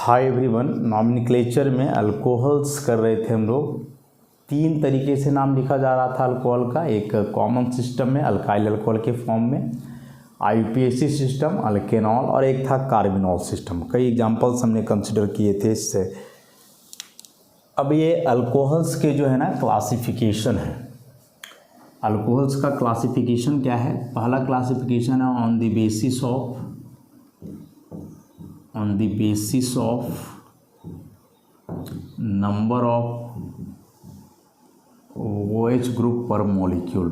Hi everyone, nomenclature में alcohols कर रहे थे हम लोग। तीन तरीके से नाम लिखा जा रहा था अल्कोहल का। एक कॉमन सिस्टम में अल्काइल अल्कोहल के फॉर्म में, आईयूपीएसी सिस्टम, अल्केनॉल, और एक था कार्बिनॉल सिस्टम। कई एग्जांपल्स हमने कंसिडर किए थे इससे। अब ये अल्कोहल्स के जो है ना क्लासिफिकेशन है। अल्कोहल्स का क्लासिफिकेशन क्या है? पहला क्लासिफिकेशन है on the basis of number of OH group पर मॉलिक्यूल,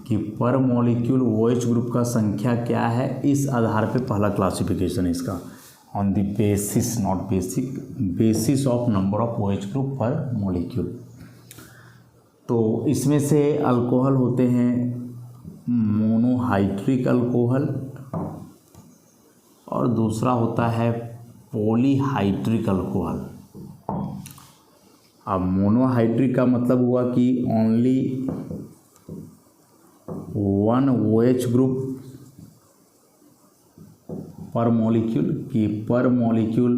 कि पर मॉलिक्यूल OH ग्रुप का संख्या क्या है, इस आधार पे पहला क्लासिफिकेशन है इसका। On the basis, not basic, basis of number of OH group पर मॉलिक्यूल। तो इसमें से अल्कोहल होते हैं मोनोहाइड्रिक अल्कोहल और दूसरा होता है पॉलीहाइड्रिक अल्कोहल। अब मोनोहाइड्रिक का मतलब हुआ कि ओनली वन OH ग्रुप पर मॉलिक्यूल, कि पर मॉलिक्यूल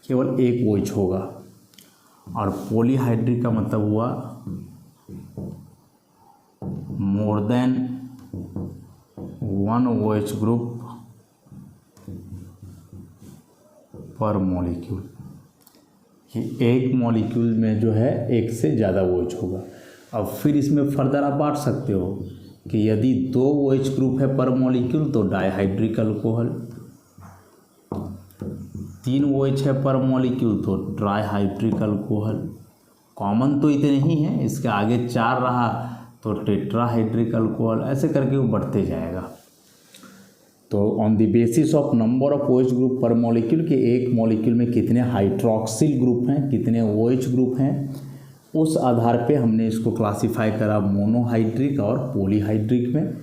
केवल एक OH होगा। और पॉलीहाइड्रिक का मतलब हुआ more than one OH group पर मॉलिक्यूल, कि एक मॉलिक्यूल में जो है एक से ज़्यादा OH होगा। अब फिर इसमें फर्दर आप बांट सकते हो कि यदि दो OH ग्रुप है पर मॉलिक्यूल तो डाइहाइड्रिक अल्कोहल, तीन OH है पर मॉलिक्यूल तो ट्राइहाइड्रिक अल्कोहल। कॉमन तो इतने ही हैं, इसके आगे चार रहा तो टेट्राहाइड्रिक अल्कोहल। ऐसे करके वो बढ़ते जाएगा। तो on the basis of number of OH group पर मॉलिक्यूल, कि एक मॉलिक्यूल में कितने हाइड्रोक्सिल ग्रुप हैं, कितने OH ग्रुप हैं, उस आधार पे हमने इसको क्लासिफाई करा मोनोहाइड्रिक और पॉलीहाइड्रिक में।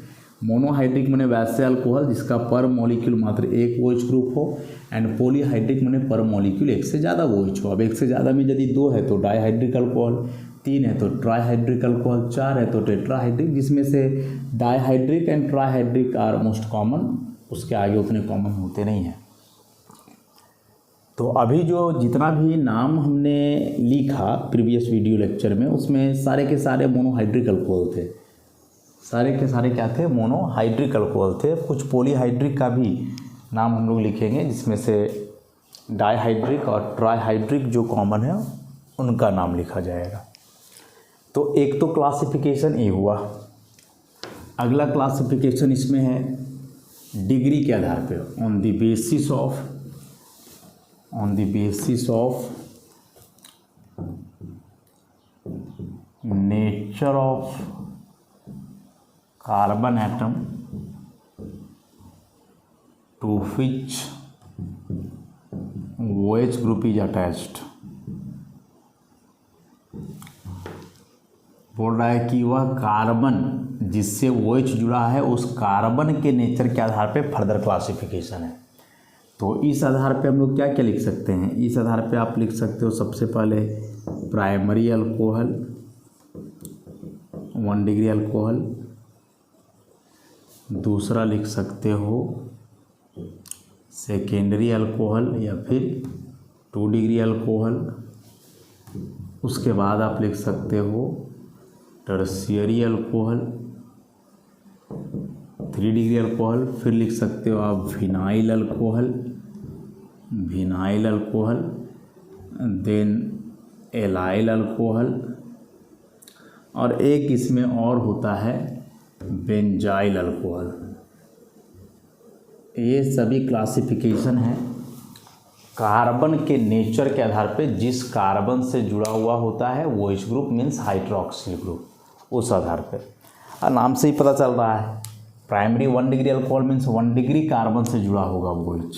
मोनोहाइड्रिक माने वैसे अल्कोहल जिसका पर मॉलिक्यूल मात्र एक OH ग्रुप हो, एंड पॉलीहाइड्रिक माने पर मॉलिक्यूल एक से ज़्यादा OH हो। अब एक से ज़्यादा में यदि दो है तो डाइहाइड्रिक अल्कोहल, तीन है तो ट्राइहाइड्रिक अल्कोहल, चार है तो टेट्राहाइड्रिक, जिसमें से dihydric and trihydric are most common, उसके आगे उतने कॉमन होते नहीं हैं। तो अभी जो जितना भी नाम हमने लिखा प्रीवियस वीडियो लेक्चर में, उसमें सारे के सारे मोनोहाइड्रिक अल्कोहल थे। सारे के सारे क्या थे? मोनोहाइड्रिक अल्कोहल थे। कुछ पॉलीहाइड्रिक का भी नाम हम लोग लिखेंगे, जिसमें से डाइहाइड्रिक और ट्राइहाइड्रिक जो कॉमन है उनका नाम लिखा जाएगा। तो एक तो क्लासिफिकेशन ये हुआ। अगला क्लासिफिकेशन इसमें है डिग्री के आधार पे, on the basis of nature of carbon atom to which OH group is attached. बोल रहा है कि वह कार्बन जिससे OH जुड़ा है उस कार्बन के नेचर के आधार पे फर्दर क्लासिफिकेशन है। तो इस आधार पे हम लोग क्या क्या लिख सकते हैं? इस आधार पे आप लिख सकते हो सबसे पहले प्राइमरी अल्कोहल, 1 डिग्री अल्कोहल। दूसरा लिख सकते हो सेकेंडरी अल्कोहल या फिर 2 डिग्री अल्कोहल। उसके बाद आप लिख सकते हो टर्शियरी अल्कोहल, 3 डिग्री अल्कोहल। फिर लिख सकते हो आप vinyl alcohol, then allyl alcohol, और एक इसमें और होता है बेंजाइल अल्कोहल। ये सभी क्लासिफिकेशन है कार्बन के नेचर के आधार पे। जिस कार्बन से जुड़ा हुआ होता है OH group means hydroxyl group, उस आधार पे। और नाम से ही पता चल रहा है, primary 1 degree alcohol means 1 degree carbon से जुड़ा होगा OH।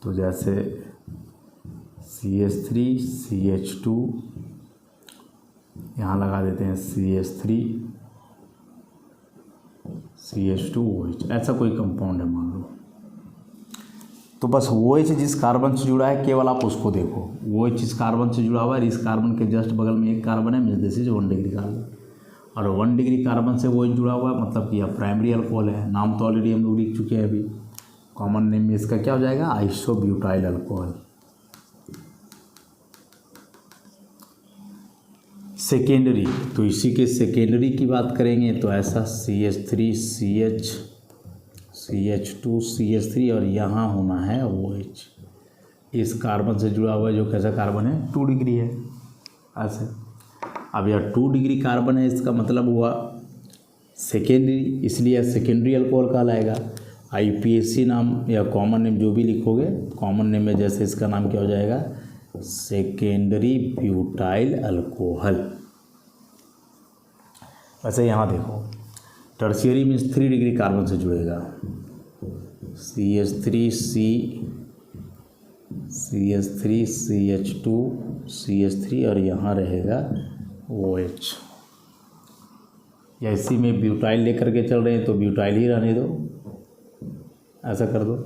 तो जैसे CH3 CH2, यहाँ लगा देते हैं CH3 CH2 OH, ऐसा कोई कंपाउंड है मान लो। तो बस OH जिस कार्बन से जुड़ा है केवल आप उसको देखो। OH जिस कार्बन से जुड़ा हुआ है, इस कार्बन के जस्ट बगल में एक कार्बन है, means this is 1 degree carbon. और 1 डिग्री कार्बन से OH जुड़ा हुआ है, मतलब कि यह प्राइमरी अल्कोहल है। नाम तो ऑलरेडी हम लोग लिख चुके हैं अभी। कॉमन नेम में इसका क्या हो जाएगा, आइसोब्यूटाइल अल्कोहल। सेकेंडरी, तो इसी के सेकेंडरी की बात करेंगे तो ऐसा CH3 CH2 CH3 और यहाँ होना है OH। इस कार्बन से जुड़ा हुआ जो कैसा कार्बन है, 2 डिग्री है ऐसे। अब यह 2 डिग्री कार्बन है, इसका मतलब हुआ सेकेंडरी, इसलिए सेकेंडरी अल्कोहल कहलाएगा। IUPAC नाम या कॉमन नेम जो भी लिखोगे, कॉमन नेम में जैसे इसका नाम क्या हो जाएगा, सेकेंडरी ब्यूटाइल अल्कोहल। वैसे यहाँ देखो टर्शियरी मीन्स 3 डिग्री कार्बन से जुड़ेगा, CH3 CH3 CH2 CH3 और यहाँ रहेगा OH। या इसी में ब्यूटाइल लेकर के चल रहे हैं तो ब्यूटाइल ही रहने दो, ऐसा कर दो।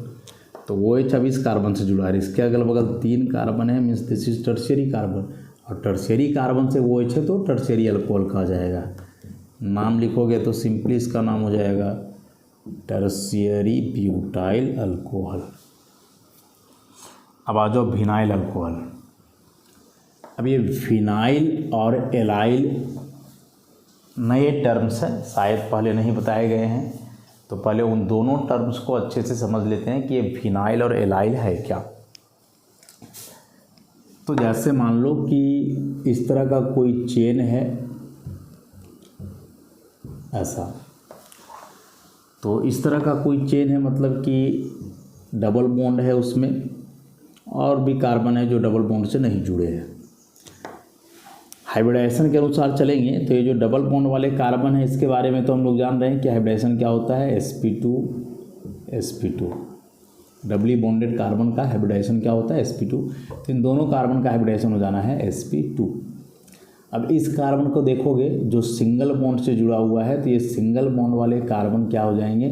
तो OH अब इस कार्बन से जुड़ा है, इसके अगल बगल 3 कार्बन है, means this is tertiary carbon, और टर्शियरी कार्बन से OH है तो टर्शियरी अल्कोहल कहा जाएगा। नाम लिखोगे तो सिंपली इसका नाम हो जाएगा टर्शियरी ब्यूटाइल अल्कोहल। अब आ जाओ फिनाइल अल्कोहल। अब ये फिनाइल और एलाइल नए टर्म्स हैं, शायद पहले नहीं बताए गए हैं, तो पहले उन दोनों टर्म्स को अच्छे से समझ लेते हैं कि ये फिनाइल और एलाइल है क्या। तो जैसे मान लो कि इस तरह का कोई चेन है ऐसा, तो इस तरह का कोई चेन है, मतलब कि डबल बॉन्ड है उसमें, और भी कार्बन है जो डबल बॉन्ड से नहीं जुड़े हैं। हाइब्रिडाइजेशन के अनुसार चलेंगे तो ये जो डबल बॉन्ड वाले कार्बन है इसके बारे में तो हम लोग जान रहे हैं कि हाइब्रिडाइजेशन क्या होता है, sp2 डबली बॉन्डेड कार्बन का हाइब्रिडाइजेशन क्या होता है, sp2। तो इन दोनों कार्बन का हाइब्रिडाइजेशन हो जाना है sp2। अब इस कार्बन को देखोगे जो सिंगल बॉन्ड से जुड़ा हुआ है, तो ये सिंगल बॉन्ड वाले कार्बन क्या हो जाएंगे,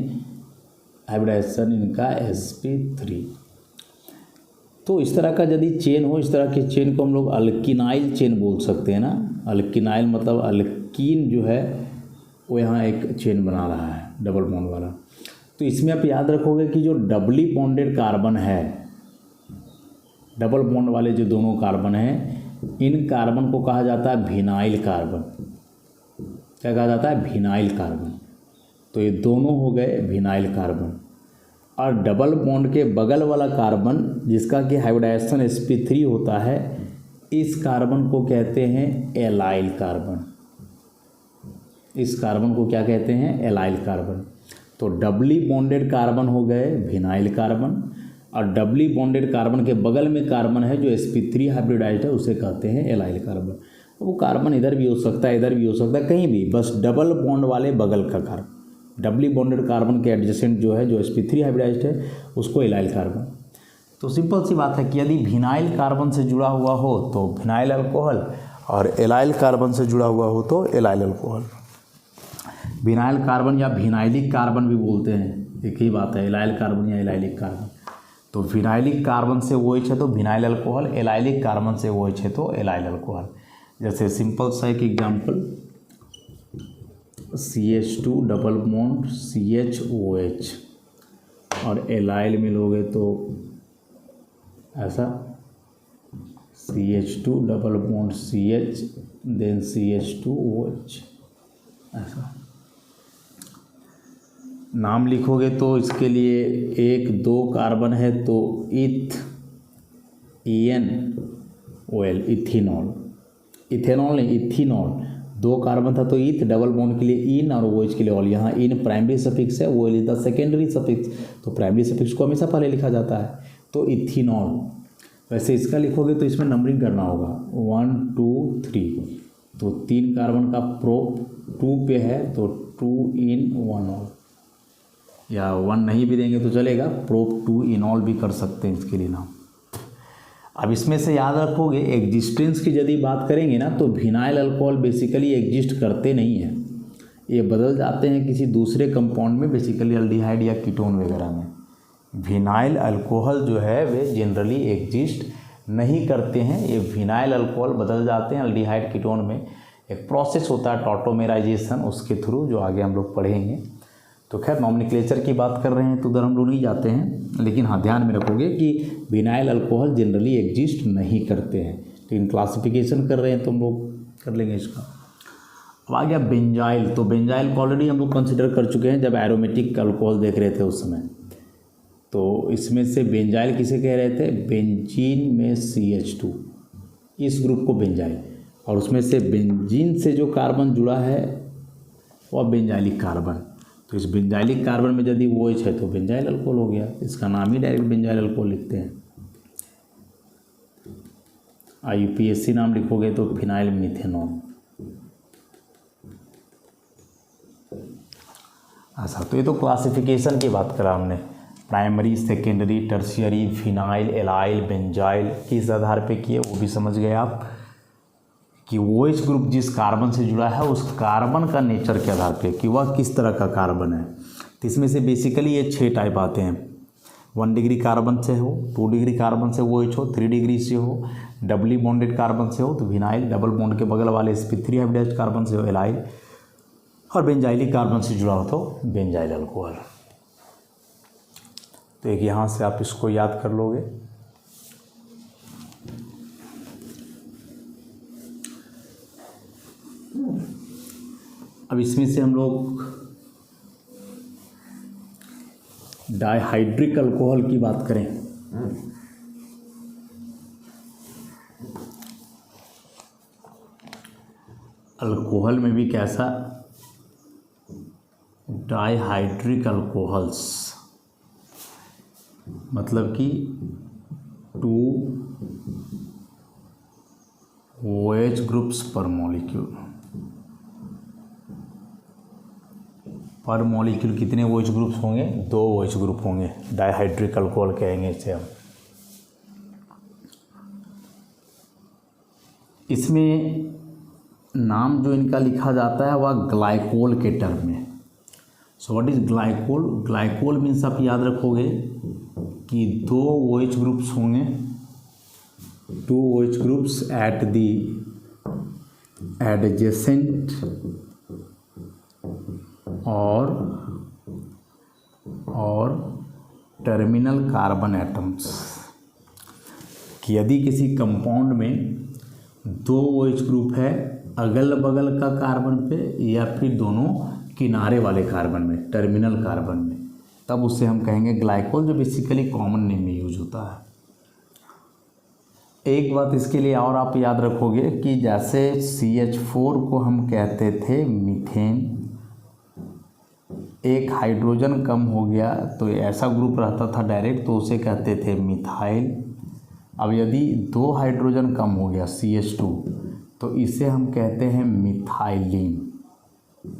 हाइब्रिडाइजेशन इनका sp3। तो इस तरह का यदि चेन हो, इस तरह के चेन को हम लोग अल्किनाइल चेन बोल सकते हैं ना। अल्किनाइल मतलब अल्कीन जो है वो यहाँ एक चेन बना रहा है डबल बॉन्ड वाला। तो इसमें आप याद रखोगे कि जो डबली बॉन्डेड कार्बन है, डबल बॉन्ड वाले जो दोनों कार्बन हैं, इन कार्बन को कहा जाता है विनाइल कार्बन। क्या कहा जाता है, विनाइल कार्बन। तो ये दोनों हो गए विनाइल कार्बन। और डबल बॉन्ड के बगल वाला कार्बन जिसका कि हाइब्रिडाइजेशन sp3 होता है, इस कार्बन को कहते हैं एलाइल कार्बन। इस कार्बन को क्या कहते हैं, एलाइल कार्बन। तो डबली बॉन्डेड कार्बन हो गए विनाइल कार्बन, और डबली बॉन्डेड कार्बन के बगल में कार्बन है जो sp3 हाइब्रिडाइज्ड है, उसे कहते हैं एलाइल कार्बन। वो कार्बन इधर भी हो सकता है, इधर भी हो सकता है, कहीं भी, बस डबल बॉन्ड वाले बगल का कार्बन, डबली बॉन्डेड कार्बन के एडजेसेंट जो है जो sp3 हाइब्रिडाइज्ड है उसको एलाइल कार्बन। तो सिंपल सी बात है कि यदि विनाइल कार्बन से जुड़ा हुआ हो तो विनाइल अल्कोहल, और एलाइल कार्बन से जुड़ा हुआ हो तो एलाइल अल्कोहल। विनाइल कार्बन या विनाइलिक कार्बन भी बोलते हैं, एक ही बात है, एलाइल कार्बन या एलाइलिक कार्बन। तो विनाइलिक कार्बन से OH है तो विनाइल अल्कोहल, एलाइलिक कार्बन से OH है तो एलाइल अल्कोहल। जैसे सिंपल सा एक example, CH2 double bond CHOH, और एलाइल मिलोगे तो ऐसा CH2 double bond CH then CH2OH, ऐसा नाम लिखोगे तो इसके लिए 1-2 कार्बन है तो ENOL, इथेनॉल, इथेनॉल नहीं इथेनॉल। 2 कार्बन था तो ईथ, डबल बॉन्ड के लिए इन और OH के लिए ऑल। यहाँ इन प्राइमरी सफिक्स है, OL is the secondary suffix, तो प्राइमरी सफिक्स को हमेशा पहले लिखा जाता है, तो इथेनॉल। वैसे इसका लिखोगे तो इसमें नंबरिंग करना होगा 1 2 3, तो 3 कार्बन का प्रोप 2 पे है तो 2 इन 1 ऑल, या 1 नहीं भी देंगे तो चलेगा, प्रोप 2 इनॉल भी कर सकते हैं इसके लिए नाम। अब इसमें से याद रखोगे एग्जिस्टेंस की यदि बात करेंगे ना, तो विनाइल अल्कोहल बेसिकली एग्जिस्ट करते नहीं हैं, ये बदल जाते हैं किसी दूसरे कंपाउंड में, बेसिकली अल्डिहाइड या कीटोन वगैरह में। विनाइल अल्कोहल जो है वे जनरली एग्जिस्ट नहीं करते हैं, ये विनाइल अल्कोहल बदल जाते हैं अल्डिहाइड कीटोन में। एक प्रोसेस होता है टॉटोमेराइजेशन, उसके थ्रू, जो आगे हम लोग पढ़ेंगे। तो खैर नॉमेनक्लेचर की बात कर रहे हैं तो उधर हम लोग नहीं जाते हैं, लेकिन हाँ ध्यान में रखोगे कि विनाइल अल्कोहल जनरली एग्जिस्ट नहीं करते हैं, लेकिन क्लासिफिकेशन कर रहे हैं तो हम लोग कर लेंगे इसका। अब आ गया बेंजाइल। तो बेंजाइल को ऑलरेडी हम लोग कंसिडर कर चुके हैं जब एरोमेटिक अल्कोहल देख रहे थे उस समय। तो इसमें से बेंजाइल किसे कह रहे थे, बेंजीन में CH2, इस ग्रुप को बेंजाइल, और उसमें से बेंजीन से जो कार्बन जुड़ा है वह बेंजाइलिक कार्बन। तो इस बेंजाइलिक कार्बन में यदि वो OH है तो बेंजाइल अल्कोहल हो गया, इसका नाम ही डायरेक्ट बेंजाइल अल्कोहल लिखते हैं। IUPAC नाम लिखोगे तो फिनाइल मिथेनॉल। अच्छा, तो ये तो क्लासिफिकेशन की बात करा हमने, primary, secondary, tertiary, phenyl, allyl, benzyl किस आधार पे किए वो भी समझ गए आप कि OH ग्रुप जिस कार्बन से जुड़ा है उस कार्बन का नेचर के आधार पे कि वह किस तरह का कार्बन है। तो इसमें से बेसिकली ये 6 टाइप आते हैं। 1 डिग्री कार्बन से हो, 2 डिग्री कार्बन से OH हो, 3 डिग्री से हो, डबली बॉन्डेड कार्बन से हो तो विनाइल, डबल बॉन्ड के बगल वाले sp3 हाइब्रिडाइज्ड कार्बन से हो एलाइल, और बेंजाइलिक कार्बन से जुड़ा हो तो बेंजाइल अल्कोहल। तो एक यहाँ से आप इसको याद कर लोगे। अब इसमें से हम लोग डाइहाइड्रिक अल्कोहल की बात करें। अल्कोहल में भी कैसा, डाइहाइड्रिक अल्कोहल्स मतलब कि 2 OH ग्रुप्स पर मॉलिक्यूल। पर मॉलिक्यूल कितने OH ग्रुप्स होंगे, 2 OH ग्रुप होंगे, डाइहाइड्रिक अल्कोहल कहेंगे इसे हम। इसमें नाम जो इनका लिखा जाता है वह ग्लाइकोल के टर्म में। So what is glycol, glycol means आप याद रखोगे कि 2 OH ग्रुप्स होंगे, 2 OH groups at the adjacent और टर्मिनल कार्बन एटम्स। कि यदि किसी कंपाउंड में 2 OH ग्रुप है अगल बगल का कार्बन पे या फिर दोनों किनारे वाले कार्बन में, टर्मिनल कार्बन में, तब उससे हम कहेंगे ग्लाइकोल, जो बेसिकली कॉमन नेम में यूज होता है। एक बात इसके लिए और आप याद रखोगे कि जैसे CH4 को हम कहते थे मीथेन, एक हाइड्रोजन कम हो गया तो ऐसा ग्रुप रहता था डायरेक्ट तो उसे कहते थे मिथाइल। अब यदि 2 हाइड्रोजन कम हो गया CH2 तो इसे हम कहते हैं मिथाइलिन।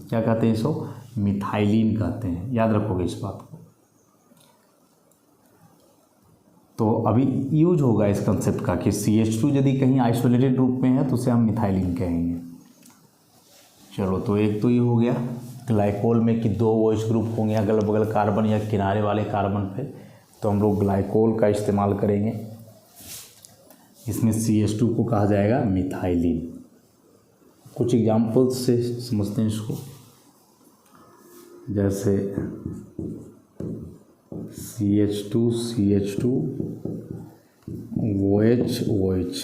क्या कहते हैं इसको, मिथाइलिन कहते हैं, याद रखोगे इस बात को। तो अभी यूज होगा इस कंसेप्ट का कि CH2 यदि कहीं आइसोलेटेड रूप में है तो उसे हम मिथाइलिन कहेंगे। चलो, तो एक तो ये हो गया ग्लाइकोल में कि 2 OH ग्रुप होंगे अगल बगल कार्बन या किनारे वाले कार्बन पे, तो हम लोग ग्लाइकोल का इस्तेमाल करेंगे। इसमें CH2 को कहा जाएगा मिथाइलिन। कुछ एग्जाम्पल्स से समझते हैं इसको, जैसे CH2 CH2 OH OH,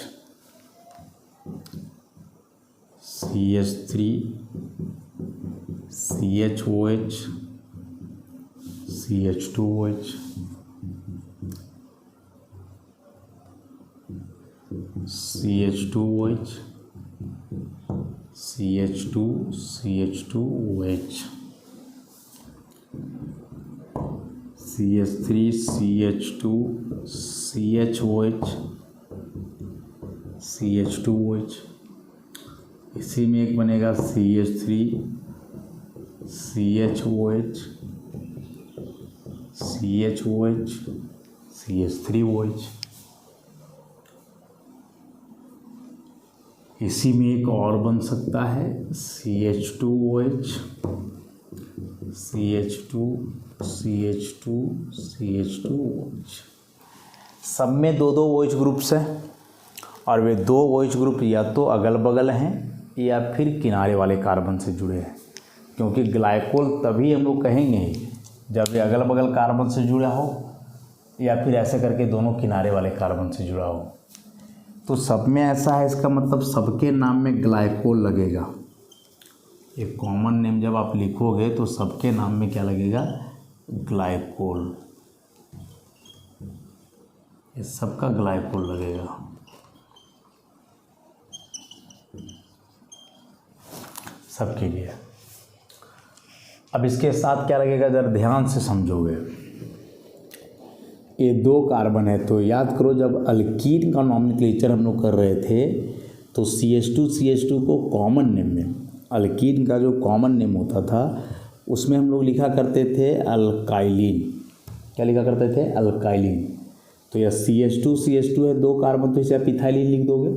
CH3 CHOH CH2OH, CH2OH CH2 CH2OH, CH3 CH2 CHOH CH2OH। इसी में एक बनेगा CH3 CHOH CHOH CH3OH। इसी में एक और बन सकता है CH2OH CH2 CH2 CH2OH। सब में 2-2 OH ग्रुप्स हैं और वे 2 OH ग्रुप या तो अगल बगल हैं या फिर किनारे वाले कार्बन से जुड़े हैं। क्योंकि ग्लाइकोल तभी हम लोग कहेंगे जब ये अगल बगल कार्बन से जुड़ा हो या फिर ऐसे करके दोनों किनारे वाले कार्बन से जुड़ा हो। तो सब में ऐसा है, इसका मतलब सबके नाम में ग्लाइकोल लगेगा। एक कॉमन नेम जब आप लिखोगे तो सबके नाम में क्या लगेगा, ग्लाइकोल। ये सबका ग्लाइकोल लगेगा। सबके लिए। अब इसके साथ क्या लगेगा, जरा ध्यान से समझोगे। ये 2 कार्बन है तो याद करो, जब अल्कीन का नॉमेनक्लेचर हम लोग कर रहे थे तो CH2 को कॉमन नेम में, अल्कीन का जो कॉमन नेम होता था उसमें हम लोग लिखा करते थे अल्काइलिन। क्या लिखा करते थे, अल्काइलिन। तो यह CH2 है 2 कार्बन, तो इसे आप इथाइलिन लिख दोगे।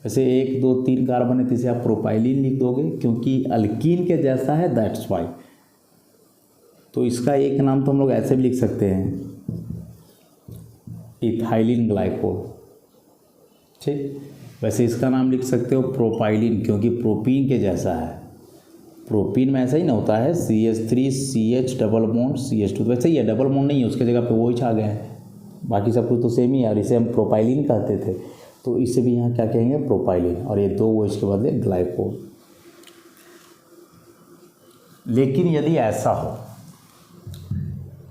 वैसे 1 2 3 कार्बन है तो इसे आप प्रोपाइलिन लिख दोगे, क्योंकि अल्कीन के जैसा है, दैट्स वाई। तो इसका एक नाम तो हम लोग ऐसे भी लिख सकते हैं, इथाइलिन ग्लाइकोल। ठीक, वैसे इसका नाम लिख सकते हो प्रोपाइलिन, क्योंकि प्रोपीन के जैसा है। प्रोपीन में ऐसा ही ना होता है, CH3CH डबल बॉन्ड CH2, वैसे ही है, डबल बॉन्ड नहीं है, उसके जगह पे OH आ गए हैं। बाकी सब कुछ तो सेम ही है, और इसे हम प्रोपाइलिन कहते थे, तो इसे भी यहाँ क्या कहेंगे, प्रोपाइलिन, और ये 2 OH के बदले ग्लाइकोल। लेकिन यदि ऐसा हो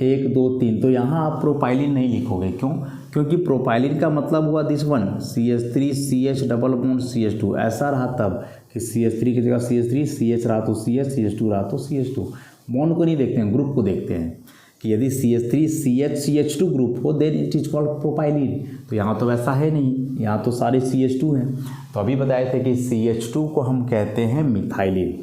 1 2 3, तो यहाँ आप प्रोपाइलिन नहीं लिखोगे। क्यों, क्योंकि प्रोपाइलिन का मतलब हुआ this one, CH3CH double bond CH2। ऐसा रहा तब कि CH3 की जगह CH3, CH रहा तो CH, CH2 रहा तो CH2। बॉन्ड को नहीं देखते हैं, ग्रुप को देखते हैं कि यदि CH3CH CH2 ग्रुप हो then it is called propylene. तो यहाँ तो वैसा है नहीं, यहाँ तो सारे CH2 हैं। तो अभी बताए थे कि CH2 को हम कहते हैं मिथाइलिन।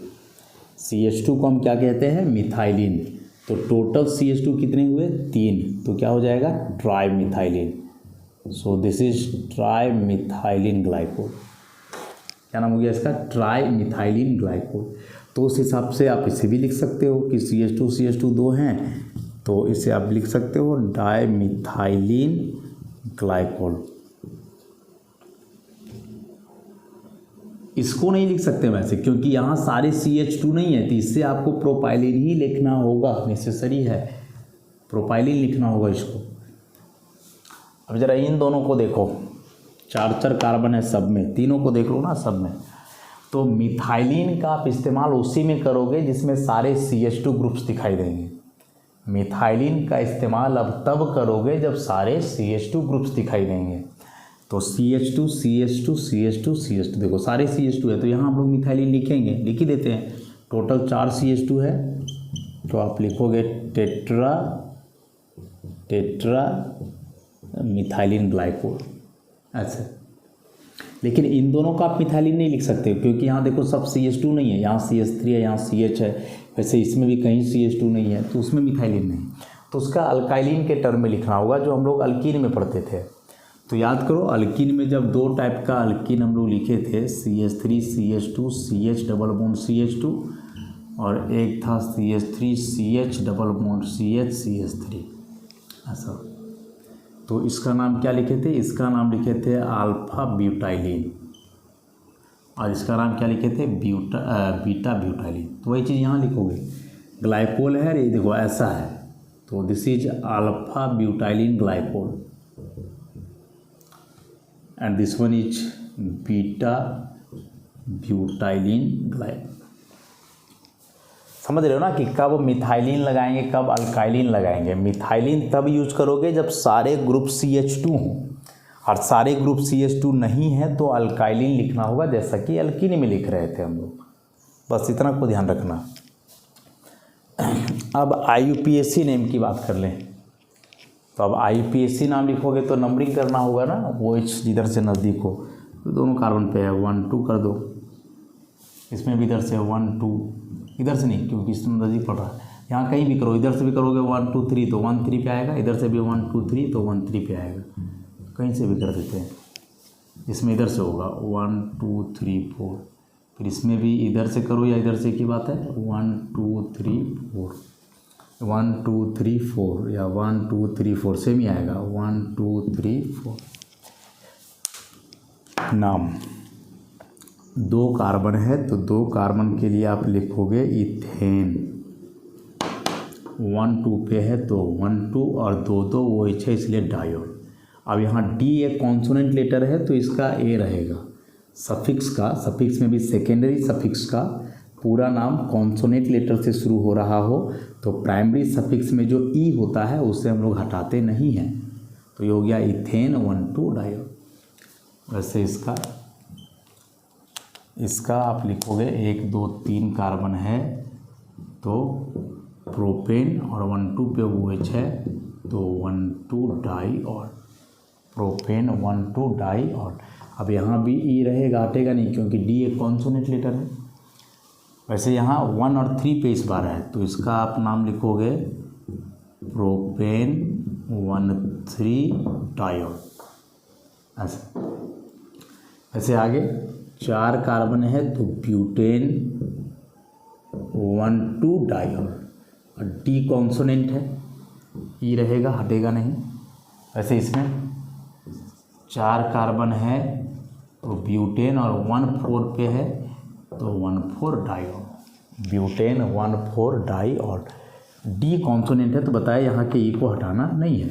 CH2 को हम क्या कहते हैं, मिथाइलिन। तो टोटल CH2 कितने हुए, 3, तो क्या हो जाएगा, try methylene. So this is try methylene glycol. क्या नाम हो गया इसका, ट्राई मिथाइलिन ग्लाइकोल। तो उस हिसाब से आप इसे भी लिख सकते हो कि CH2 2 हैं, तो इसे आप लिख सकते हो डाई मिथाइलिन ग्लाइकोल। इसको नहीं लिख सकते वैसे, क्योंकि यहाँ सारे CH2 नहीं है, तो इससे आपको प्रोपाइलिन ही लिखना होगा, नेसेसरी है, प्रोपाइलिन लिखना होगा इसको। अब जरा इन दोनों को देखो, 4 कार्बन है सब में, तीनों को देख लो ना सब में। तो मिथाइलिन का आप इस्तेमाल उसी में करोगे जिसमें सारे CH2 ग्रुप्स दिखाई देंगे। मिथाइलिन का इस्तेमाल अब तब करोगे जब सारे CH2 ग्रुप्स दिखाई देंगे। तो CH2 देखो सारे CH2 है, तो यहाँ हम लोग मिथाइलिन लिखेंगे, लिख ही देते हैं। टोटल 4 CH2 है, तो आप लिखोगे टेट्रा मिथाइलिन ग्लाइकोल ऐसे। लेकिन इन दोनों का आप मिथाइलिन नहीं लिख सकते, क्योंकि यहाँ देखो सब CH2 नहीं है, यहाँ CH3 है, यहाँ CH है, वैसे इसमें भी कहीं CH2 नहीं है, तो उसमें मिथाइलिन नहीं। तो उसका अल्काइलिन के टर्म में लिखना होगा, जो हम लोग अल्कीन में पढ़ते थे। तो याद करो, अल्कीन में जब 2 टाइप का अल्कीन हम लोग लिखे थे, CH3 CH2 CH double bond CH2, और एक था CH3 CH double bond CH CH3 ऐसा। तो इसका नाम क्या लिखे थे, इसका नाम लिखे थे अल्फा ब्यूटाइलिन, और इसका नाम क्या लिखे थे, बीटा ब्यूटाइलिन। तो वही चीज़ यहाँ लिखोगे, ग्लाइकोल है, ये देखो ऐसा है, तो this is alpha butylene glycol, and this one is beta butylene glycol. समझ रहे हो ना कि कब मिथाइलिन लगाएंगे, कब अल्काइलिन लगाएंगे। मिथाइलिन तब यूज करोगे जब सारे ग्रुप CH2 हों, और सारे ग्रुप CH2 नहीं है तो अल्काइलिन लिखना होगा, जैसा कि अल्कीन में लिख रहे थे हम लोग। बस इतना को ध्यान रखना। अब IUPAC नेम की बात कर लें। तो अब IUPAC नाम लिखोगे तो नंबरिंग करना होगा ना, वो जिधर से नज़दीक हो। तो दोनों कार्बन पे है 1 2 कर दो, इसमें भी इधर से 1 2, इधर से नहीं क्योंकि इसमें नज़दीक पड़ रहा है, यहाँ कहीं भी करो, इधर से भी करोगे 1 2 3 तो 1 3 पे आएगा, इधर से भी 1 2 3 तो 1 3 पे आएगा, कहीं से भी कर देते हैं। इसमें इधर से होगा 1 2 3 4, फिर इसमें भी इधर से करो या इधर से की बात है, 1 2 3 4 1 2 3 4 या 1 2 3 4 सेम ही आएगा, 1 2 3 4। नाम 2 कार्बन है तो 2 कार्बन के लिए आप लिखोगे इथेन। 1 2 पे है तो 1 2 और 2 2 OH है इसलिए डायोल। अब यहाँ D एक कॉन्सोनेंट लेटर है तो इसका A रहेगा। सफिक्स में भी सेकेंडरी सफिक्स का पूरा नाम कॉन्सोनेंट लेटर से शुरू हो रहा हो तो प्राइमरी सफिक्स में जो E होता है उसे हम लोग हटाते नहीं हैं। तो ये हो गया इथेन 1 2 डायोल। वैसे इसका आप लिखोगे 1 2 3 कार्बन है तो प्रोपेन और 1 2 पे OH है तो 1 2 डाईऑल। Propane 1 2 diol. अब यहाँ भी E रहेगा, हटेगा नहीं क्योंकि D एक कॉन्सोनेंट लेटर है। वैसे यहाँ 1 और 3 पे इस बार है तो इसका आप नाम लिखोगे प्रोपेन 1 3 डायोल। ऐसे आगे 4 कार्बन है तो ब्यूटेन 1 2 डायोल और D कॉन्सोनेंट है, E रहेगा, हटेगा नहीं। वैसे इसमें 4 कार्बन है तो ब्यूटेन और 1 4 पे है तो 1 4 diol. Butane 1 4 diol. D consonant है तो बताया यहाँ के E को हटाना नहीं है।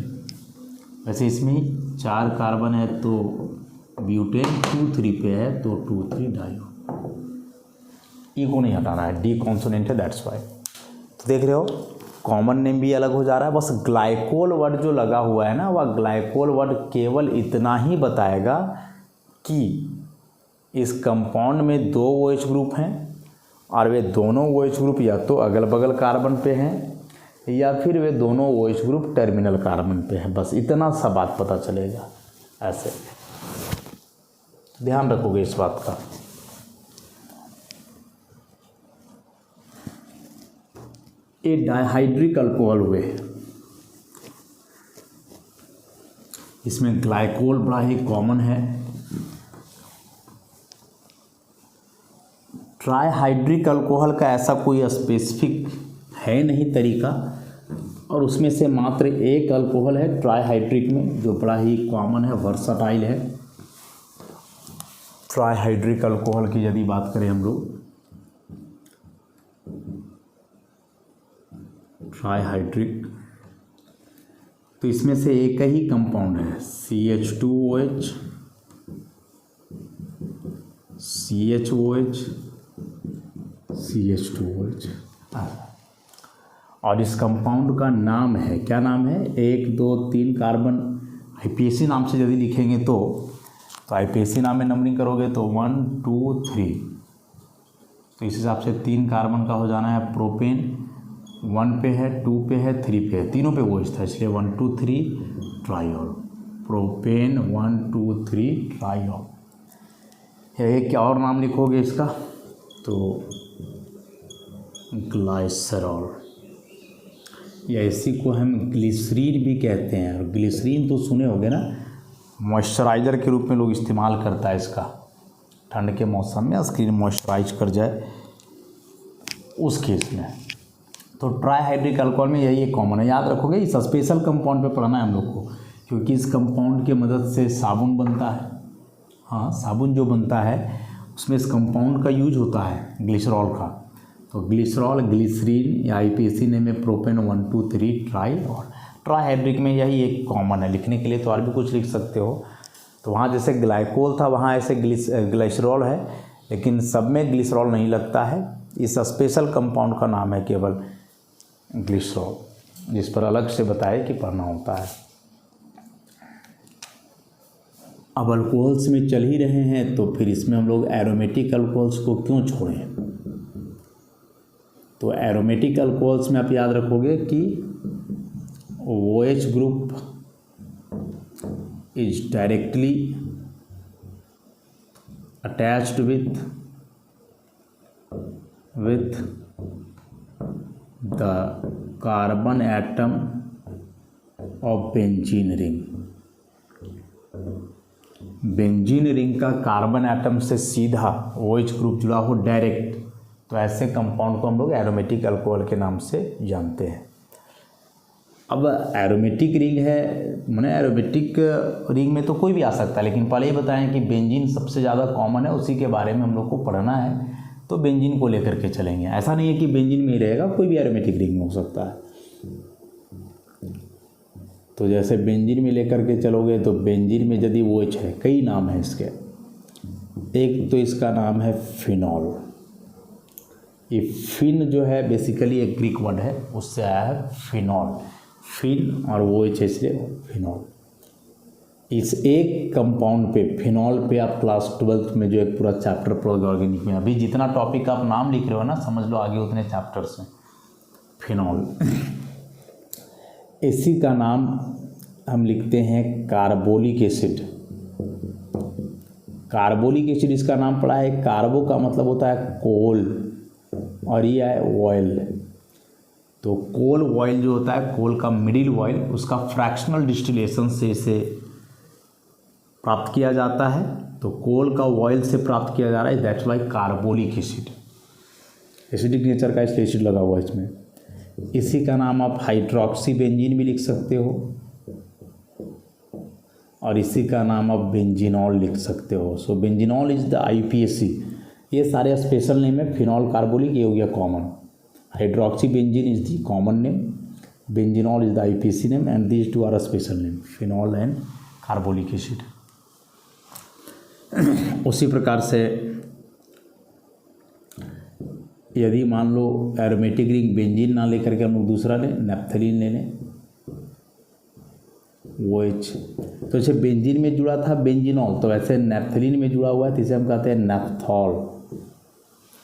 वैसे इसमें 4 कार्बन है तो ब्यूटेन 2 3 पे है तो 2 3 डायोल। E को नहीं हटाना है, D कॉन्सोनेंट है, दैट्स वाई। तो देख रहे हो कॉमन नेम भी अलग हो जा रहा है। बस ग्लाइकोल वर्ड जो लगा हुआ है ना, वह ग्लाइकोल वर्ड केवल इतना ही बताएगा कि इस कंपाउंड में 2 OH ग्रुप हैं और वे दोनों OH ग्रुप या तो अगल बगल कार्बन पे हैं या फिर वे दोनों OH ग्रुप टर्मिनल कार्बन पे हैं। बस इतना सा बात पता चलेगा। ऐसे ध्यान रखोगे इस बात का। ये डाइहाइड्रिक अल्कोहल हुए, इसमें ग्लाइकोल बड़ा ही कॉमन है। ट्राइहाइड्रिक अल्कोहल का ऐसा कोई स्पेसिफिक है नहीं तरीका, और उसमें से मात्र एक अल्कोहल है ट्राइहाइड्रिक में जो बड़ा ही कॉमन है, वर्सटाइल है। ट्राइहाइड्रिक अल्कोहल की यदि बात करें हम लोग, ट्राइहाइड्रिक तो इसमें से एक ही कंपाउंड है CH2OH, CHOH, CH2OH, और इस कंपाउंड का नाम है, क्या नाम है, 1 2 3 कार्बन IPAC नाम से यदि लिखेंगे तो IPAC नाम में नंबरिंग करोगे तो 1 2 3, तो इस हिसाब से 3 कार्बन का हो जाना है। प्रोपेन 1 पे है, 2 पे है, 3 पे है, तीनों पे OH था इसलिए 1 2 3 ट्रायोल। Propane 1 2 3 triol. एक क्या और नाम लिखोगे इसका तो ग्लाइसरॉल, या इसी को हम ग्लिसरीन भी कहते हैं। और ग्लिसरीन तो सुने होंगे ना, मॉइस्चराइज़र के रूप में लोग इस्तेमाल करता है इसका। ठंड के मौसम में स्किन मॉइस्चराइज कर जाए उस केस में। तो ट्राइहाइड्रिक अल्कोहल में यही एक कॉमन है, याद रखोगे। इस स्पेशल कंपाउंड पे पढ़ना है हम लोग को, क्योंकि इस कंपाउंड की मदद से साबुन बनता है। हाँ, साबुन जो बनता है उसमें इस कंपाउंड का यूज होता है, ग्लिसरॉल का। तो ग्लिसरॉल, ग्लिसरीन या IPAC नेम में प्रोपेन 1 2 3 ट्राईऑल। ट्राइहाइड्रिक में यही एक कॉमन है। लिखने के लिए तो और भी कुछ लिख सकते हो। तो वहाँ जैसे ग्लाइकोल था वहाँ ऐसे ग्लिसरॉल है, लेकिन सब में ग्लिसरॉल नहीं लगता है। इस स्पेशल कंपाउंड का नाम है केवल ग्लिसरॉल, जिस पर अलग से बताए कि पढ़ना होता है। अब अल्कोहल्स में चल ही रहे हैं तो फिर इसमें हम लोग एरोमेटिक अल्कोहल्स को क्यों छोड़ें। तो एरोमेटिक अल्कोहल्स में आप याद रखोगे कि OH group is directly attached with the carbon atom of benzene ring. Benzene ring का कार्बन एटम से सीधा OH ग्रुप जुड़ा हो डायरेक्ट, तो ऐसे कंपाउंड को हम लोग एरोमेटिक अल्कोहल के नाम से जानते हैं। अब एरोमेटिक रिंग है, मैंने एरोमेटिक रिंग में तो कोई भी आ सकता है, लेकिन पहले ही बताएं कि बेंजीन सबसे ज़्यादा कॉमन है, उसी के बारे में हम लोग को पढ़ना है, तो बेंजीन को लेकर के चलेंगे। ऐसा नहीं है कि बेंजीन में ही रहेगा, कोई भी एरोमेटिक रिंग में हो सकता है। तो जैसे बेंजीन में लेकर के चलोगे तो बेंजीन में यदि OH है, कई नाम है इसके। एक तो इसका नाम है फिनॉल। ये फिन जो है बेसिकली एक ग्रीक वर्ड है, उससे आया है फिनॉल। फिन और OH इसलिए फिनॉल। इस एक कंपाउंड पे, फिनॉल पे, आप क्लास 12th में जो एक पूरा चैप्टर पढ़ोगे ऑर्गेनिक में। अभी जितना टॉपिक आप नाम लिख रहे हो ना, समझ लो आगे उतने चैप्टर्स हैं। फिनॉल इसी का नाम हम लिखते हैं कार्बोलिक एसिड। कार्बोलिक एसिड इसका नाम पड़ा है। कार्बो का मतलब होता है कोल और ये है ऑयल। तो कोल ऑयल जो होता है, कोल का मिडिल ऑयल, उसका फ्रैक्शनल डिस्टिलेशन से इसे प्राप्त किया जाता है। तो कोल का ऑयल से प्राप्त किया जा रहा है, that's why carbolic acid. Acidic nature का इसलिए एसिड लगा हुआ है इसमें। इसी का नाम आप हाइड्रोक्सी बेंजीन भी लिख सकते हो और इसी का नाम आप बेंजीनॉल लिख सकते हो। So benzenol is the IPAC। ये सारे स्पेशल नेम है। फिनॉल, कार्बोलिक, ये हो गया common. Hydroxy benzene is the common name, benzenol is the IPAC name, and these two are special name, phenol and carbolic acid. उसी प्रकार से यदि मान लो एरोमेटिक रिंग बेंजीन ना लेकर के हम लोग दूसरा लें, नैप्थलीन ले लें, OH, तो जैसे बेंजीन में जुड़ा था बेंजीनॉल, तो वैसे नैप्थलीन में जुड़ा हुआ है, तो इसे हम कहते हैं नैप्थॉल।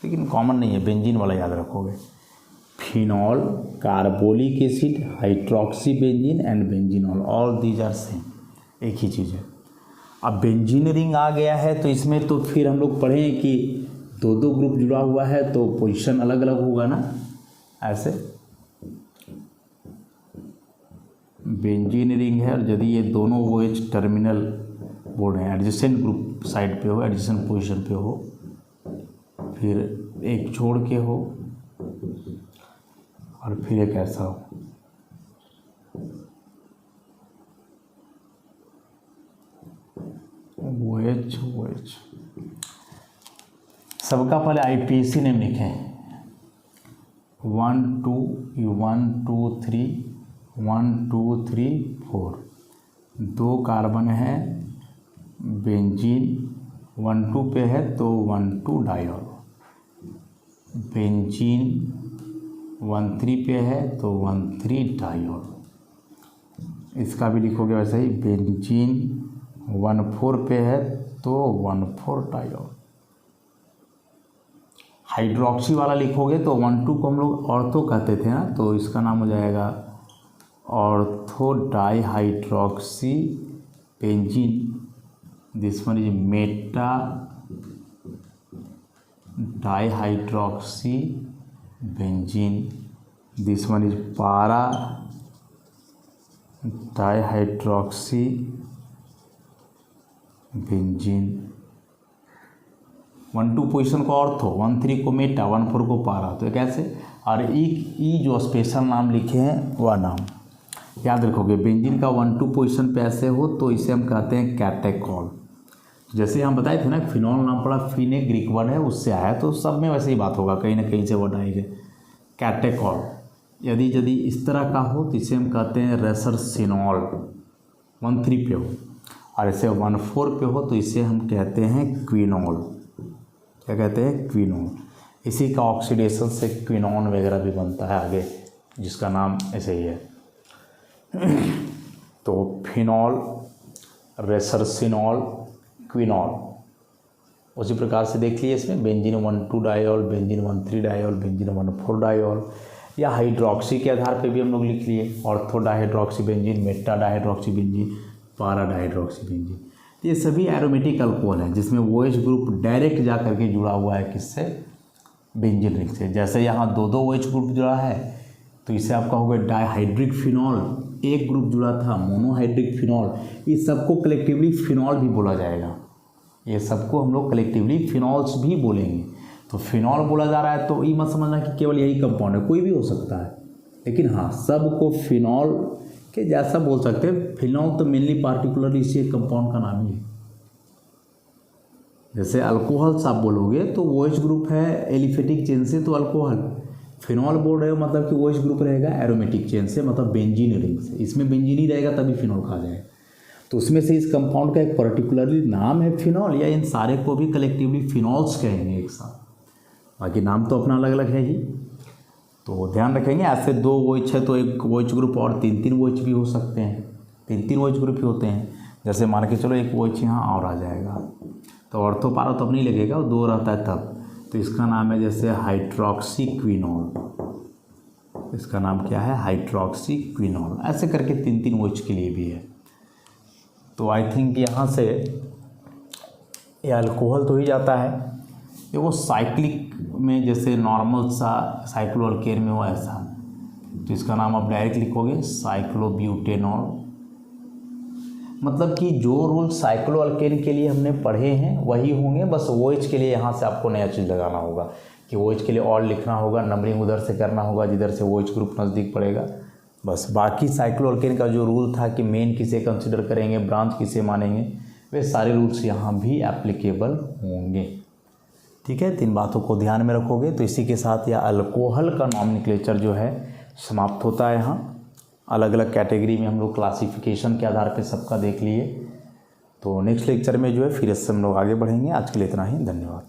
लेकिन कॉमन नहीं है, बेंजीन वाला याद रखोगे। Phenol, carbolic acid, hydroxy benzene and benzenol, all these are same, एक ही चीज़ है। अब बेंजीन रिंग आ गया है, तो इसमें तो फिर हम लोग पढ़ें कि दो दो ग्रुप जुड़ा हुआ है तो पोजीशन अलग अलग होगा ना। ऐसे बेंजीन रिंग है और यदि ये दोनों OH टर्मिनल बोर्ड हैं, एडजेसेंट ग्रुप साइड पे हो, एडजेसेंट पोजीशन पे हो, फिर एक छोड़ के हो और फिर एक ऐसा हो, OH सबका पहले IPAC नेम लिखें। 1 2 1 2 3 1 2 3 4, 2 कार्बन है, बेंजीन 1 2 पे है तो 1 2 डायोल, बेंजीन 1 3 पे है तो 1 3 डायोल। इसका भी लिखोगे वैसे ही, बेंजीन 1 4 पे है तो 1 4 डायोल। हाइड्रोक्सी वाला लिखोगे तो 1 2 को हम लोग ऑर्थो कहते थे ना, तो इसका नाम हो जाएगा ortho dihydroxy benzene. This one is Meta dihydroxy benzene. This one is पारा डाइहाइड्रोक्सी बेंजीन। 1 2 पोजीशन को ऑर्थो, 1 3 को मेटा, 1 4 को पारा, तो कैसे। और ई जो स्पेशल नाम लिखे हैं वह नाम याद रखोगे। बेंजीन का 1 2 पोजीशन पे ऐसे हो तो इसे हम कहते हैं कैटेकॉल। जैसे हम बताए थे ना, फिनॉल नाम पड़ा, फिन एक ग्रीक वर्ड है, उससे आया, तो सब में वैसे ही बात होगा, कहीं ना कहीं से वर्ड आएंगे। कैटेकॉल यदि इस तरह का हो तो इसे हम कहते हैं रेसरसिनॉल, 1 3 पे हो, और ऐसे 1 4 पे हो तो इसे हम कहते हैं क्विनॉल। क्या कहते हैं? क्विनॉल। इसी का ऑक्सीडेशन से क्विनॉन वगैरह भी बनता है आगे, जिसका नाम ऐसे ही है। तो फिनॉल, रेसरसिनॉल, क्विनॉल। उसी प्रकार से देख लीजिए इसमें benzene 1 2 diol, benzene 1 3 diol, benzene 1 4 diol, या हाइड्रोक्सी के आधार पे भी हम लोग लिख लिए, ortho dihydroxy benzene, Meta dihydroxy benzene, पारा डाइहाइड्रोक्सी बेंजीन। ये सभी एरोमेटिक अल्कोहल हैं जिसमें OH ग्रुप डायरेक्ट जा करके जुड़ा हुआ है किससे? बेंजीन रिंग से। जैसे यहाँ दो OH ग्रुप जुड़ा है तो इसे आप कहोगे डाइहाइड्रिक फिनॉल, एक ग्रुप जुड़ा था मोनोहाइड्रिक फिनॉल। इस सबको कलेक्टिवली फिनॉल भी बोला जाएगा, ये सबको हम लोग कलेक्टिवली फिनॉल्स भी बोलेंगे। तो फिनॉल बोला जा रहा है तो ये मत समझना कि केवल यही कंपाउंड है, कोई भी हो सकता है। लेकिन हाँ सबको फिनॉल के जैसा बोल सकते हैं। फिनॉल तो मेनली पार्टिकुलर इसी एक कंपाउंड का नाम ही है। जैसे अल्कोहल्स आप बोलोगे तो OH ग्रुप है एलिफेटिक चेन से तो अल्कोहल, फिनॉल बोल रहे हो मतलब कि OH ग्रुप रहेगा एरोमेटिक चेन से मतलब बेंजीन रिंग से। इसमें बेंजीन ही रहेगा तभी फिनॉल कहा जाएगा। तो उसमें से इस कंपाउंड का एक पर्टिकुलरली नाम है फिनॉल, या इन सारे को भी कलेक्टिवली फिनॉल्स कहेंगे एक साथ। बाकी नाम तो अपना अलग अलग है ही, तो ध्यान रखेंगे। ऐसे 2 OH है तो एक OH ग्रुप और 3 OH भी हो सकते हैं, 3 OH ग्रुप ही होते हैं। जैसे मान के चलो एक OH यहाँ और आ जाएगा तो ऑर्थो पारा तो अब नहीं लगेगा, वो 2 रहता है तब। तो इसका नाम है जैसे हाइड्रोक्सी क्विनॉल, इसका नाम क्या है हाइड्रोक्सी क्विनॉल। ऐसे करके 3 OH के लिए भी है। तो आई थिंक यहाँ से ये अल्कोहल तो ही जाता है, ये वो साइक्लिक में जैसे नॉर्मल सा साइक्लोअल्केन में हो ऐसा, तो इसका नाम आप डायरेक्ट लिखोगे साइक्लोब्यूटेनॉल। मतलब कि जो रूल साइक्लोअल्केन के लिए हमने पढ़े हैं वही होंगे, बस OH के लिए यहाँ से आपको नया चीज़ लगाना होगा कि OH के लिए और लिखना होगा, नंबरिंग उधर से करना होगा जिधर से OH ग्रुप नज़दीक पड़ेगा बस। बाकी साइक्लोअल्केन का जो रूल था कि मेन किसे कंसिडर करेंगे, ब्रांच किसे मानेंगे, वे सारे रूल्स यहाँ भी एप्लीकेबल होंगे। ठीक है, 3 बातों को ध्यान में रखोगे तो इसी के साथ यह अल्कोहल का नॉमेनक्लेचर जो है समाप्त होता है। यहाँ अलग अलग कैटेगरी में हम लोग क्लासिफिकेशन के आधार पे सबका देख लिए। तो नेक्स्ट लेक्चर में जो है फिर इससे हम लोग आगे बढ़ेंगे। आज के लिए इतना ही, धन्यवाद।